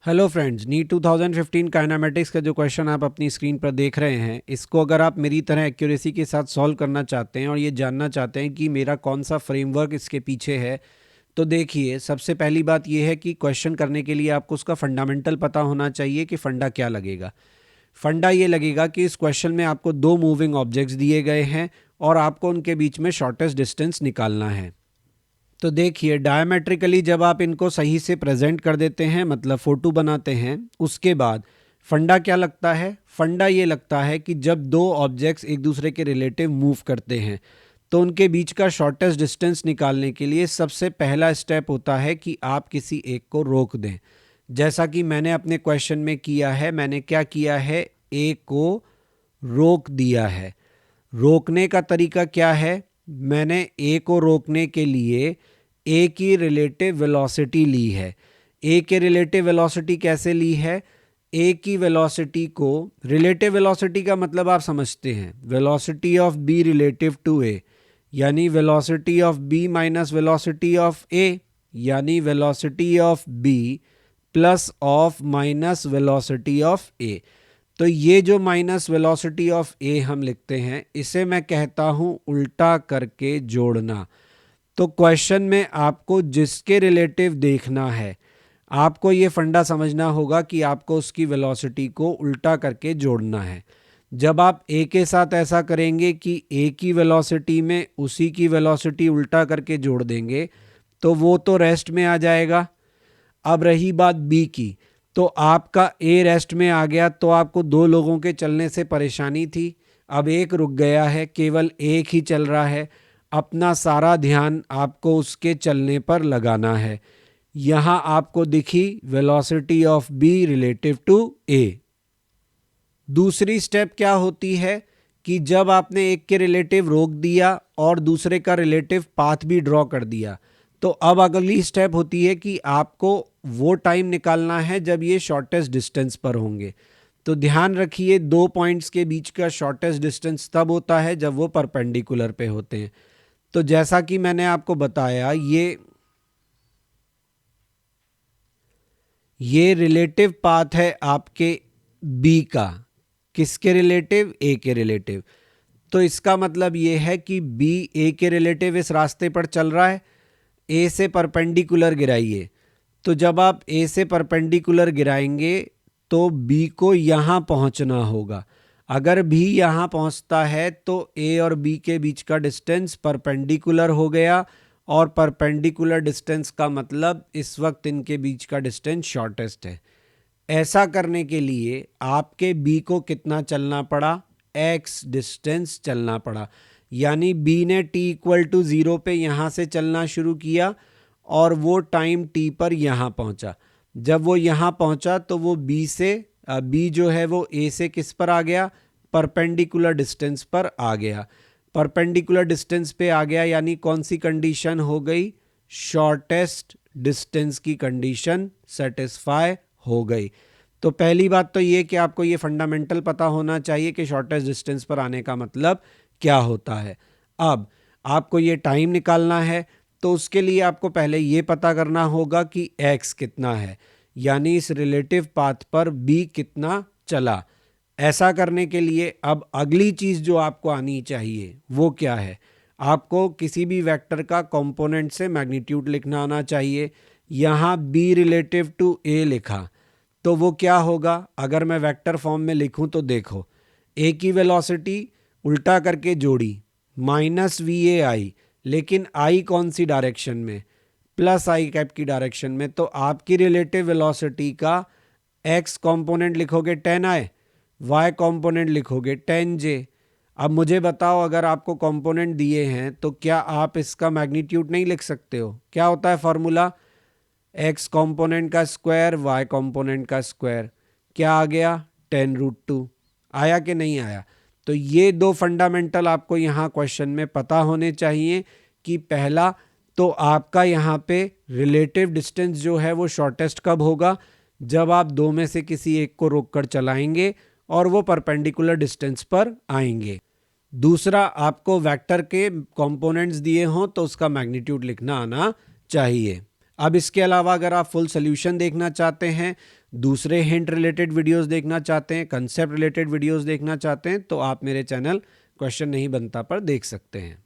Hello friends, NEET 2015 kinematics का जो question आप अपनी स्क्रीन पर देख रहे हैं, इसको अगर आप मेरी तरह एक्यूरेसी के साथ सॉल्व करना चाहते हैं और ये जानना चाहते हैं कि मेरा कौन सा फ्रेमवर्क इसके पीछे है, तो देखिए, सबसे पहली बात ये है कि क्वेश्चन करने के लिए आपको उसका फंडामेंटल पता होना चाहिए कि फंडा क्या लगेगा। फंडा ये लगेगा कि इस क्वेश्चन में आपको दो मूविंग ऑब्जेक्ट्स दिए गए हैं और आपको उनके बीच में शॉर्टेस्ट डिस्टेंस निकालना है। तो देखिए, डायमेट्रिकली जब आप इनको सही से प्रेजेंट कर देते हैं, मतलब फोटो बनाते हैं, उसके बाद फंडा क्या लगता है? फंडा ये लगता है कि जब दो ऑब्जेक्ट्स एक दूसरे के रिलेटिव मूव करते हैं तो उनके बीच का शॉर्टेस्ट डिस्टेंस निकालने के लिए सबसे पहला स्टेप होता है कि आप किसी एक को रोक दें। जैसा कि मैंने अपने क्वेश्चन में किया है, मैंने क्या किया है, ए को रोक दिया है। रोकने का तरीका क्या है? मैंने ए को रोकने के लिए ए की रिलेटिव वेलोसिटी ली है। ए के रिलेटिव वेलोसिटी कैसे ली है? ए की वेलोसिटी को, रिलेटिव वेलोसिटी का मतलब आप समझते हैं, velocity of B relative to A, यानी velocity of B minus velocity of A, यानी velocity of B plus of minus velocity of A. तो ये जो माइनस वेलोसिटी ऑफ ए हम लिखते हैं, इसे मैं कहता हूं उल्टा करके जोड़ना। तो क्वेश्चन में आपको जिसके रिलेटिव देखना है, आपको ये फंडा समझना होगा कि आपको उसकी वेलोसिटी को उल्टा करके जोड़ना है। जब आप ए के साथ ऐसा करेंगे कि ए की वेलोसिटी में उसी की वेलोसिटी उल्टा करके जोड़ देंगे, तो वो तो रेस्ट में आ जाएगा। अब रही बात बी की, तो आपका ए रेस्ट में आ गया, तो आपको दो लोगों के चलने से परेशानी थी। अब एक रुक गया है, केवल एक ही चल रहा है। अपना सारा ध्यान आपको उसके चलने पर लगाना है। यहां आपको दिखी velocity of B relative to A. दूसरी स्टेप क्या होती है कि जब आपने एक के रिलेटिव रोक दिया और दूसरे का रिलेटिव पाथ भी ड्रॉ कर दिया, तो अब अगली स्टेप होती है कि आपको वो टाइम निकालना है जब ये शॉर्टेस्ट डिस्टेंस पर होंगे। तो ध्यान रखिए, दो पॉइंट्स के बीच का शॉर्टेस्ट डिस्टेंस तब होता है जब वो परपेंडिकुलर पे होते हैं। तो जैसा कि मैंने आपको बताया, ये रिलेटिव पाथ है आपके बी का। किसके रिलेटिव? ए के रिलेटिव। तो इसका मतलब ये है कि बी ए के रिलेटिव इस रास्ते पर चल रहा है। ए से परपेंडिकुलर गिराइए। तो जब आप ए से परपेंडिकुलर गिराएंगे तो बी को यहां पहुंचना होगा। अगर बी यहां पहुंचता है तो ए और बी के बीच का डिस्टेंस परपेंडिकुलर हो गया, और परपेंडिकुलर डिस्टेंस का मतलब इस वक्त इनके बीच का डिस्टेंस शॉर्टेस्ट है। ऐसा करने के लिए आपके बी को कितना चलना पड़ा? एक्स डिस्टेंस चलना पड़ा। यानी बी ने टी इक्वल टू 0 पे यहां से चलना शुरू किया और वो टाइम टी पर यहां पहुंचा। जब वो यहां पहुंचा तो वो बी जो है वो ए से किस पर आ गया? परपेंडिकुलर डिस्टेंस पर आ गया। परपेंडिकुलर डिस्टेंस पे आ गया, यानी कौन सी कंडीशन हो गई? शॉर्टेस्ट डिस्टेंस की कंडीशन सेटिस्फाई हो गई। तो पहली बात तो ये कि आपको ये फंडामेंटल पता होना चाहिए कि शॉर्टेस्ट डिस्टेंस पर आने का मतलब क्या होता है। अब आपको ये टाइम निकालना है, तो उसके लिए आपको पहले ये पता करना होगा कि x कितना है, यानी इस रिलेटिव पाथ पर b कितना चला। ऐसा करने के लिए अब अगली चीज जो आपको आनी चाहिए वो क्या है? आपको किसी भी वेक्टर का कंपोनेंट से मैग्नीट्यूड लिखना आना चाहिए। यहां b रिलेटिव टू a लिखा, तो वो क्या होगा? अगर मैं वेक्टर फॉर्म में लिखूं तो देखो, a की वेलोसिटी उल्टा करके जोड़ी माइनस वी ए आई, लेकिन आई कौन सी डायरेक्शन में? प्लस आई कैप की डायरेक्शन में। तो आपकी रिलेटिव वेलोसिटी का एक्स कंपोनेंट लिखोगे 10i, वाई कंपोनेंट लिखोगे 10j। अब मुझे बताओ, अगर आपको कंपोनेंट दिए हैं तो क्या आप इसका मैग्नीट्यूड नहीं लिख सकते हो? क्या होता है फॉर्मूला? एक्स कंपोनेंट का स्क्वायर वाई कंपोनेंट का स्क्वायर। क्या आ गया? 10√2। आया कि नहीं आया? तो ये दो फंडामेंटल आपको यहाँ क्वेश्चन में पता होने चाहिए कि पहला तो आपका यहाँ पे रिलेटिव डिस्टेंस जो है वो शॉर्टेस्ट कब होगा? जब आप दो में से किसी एक को रोककर चलाएंगे और वो परपेंडिकुलर डिस्टेंस पर आएंगे। दूसरा, आपको वेक्टर के कंपोनेंट्स दिए हों तो उसका मैग्नीट्यूड लिखना आना चाहिए। अब इसके अलावा अगर आप फुल सोल्यूशन देखना चाहते हैं, दूसरे हिंट रिलेटेड वीडियोस देखना चाहते हैं, कंसेप्ट रिलेटेड वीडियोस देखना चाहते हैं, तो आप मेरे चैनल क्वेश्चन नहीं बनता पर देख सकते हैं।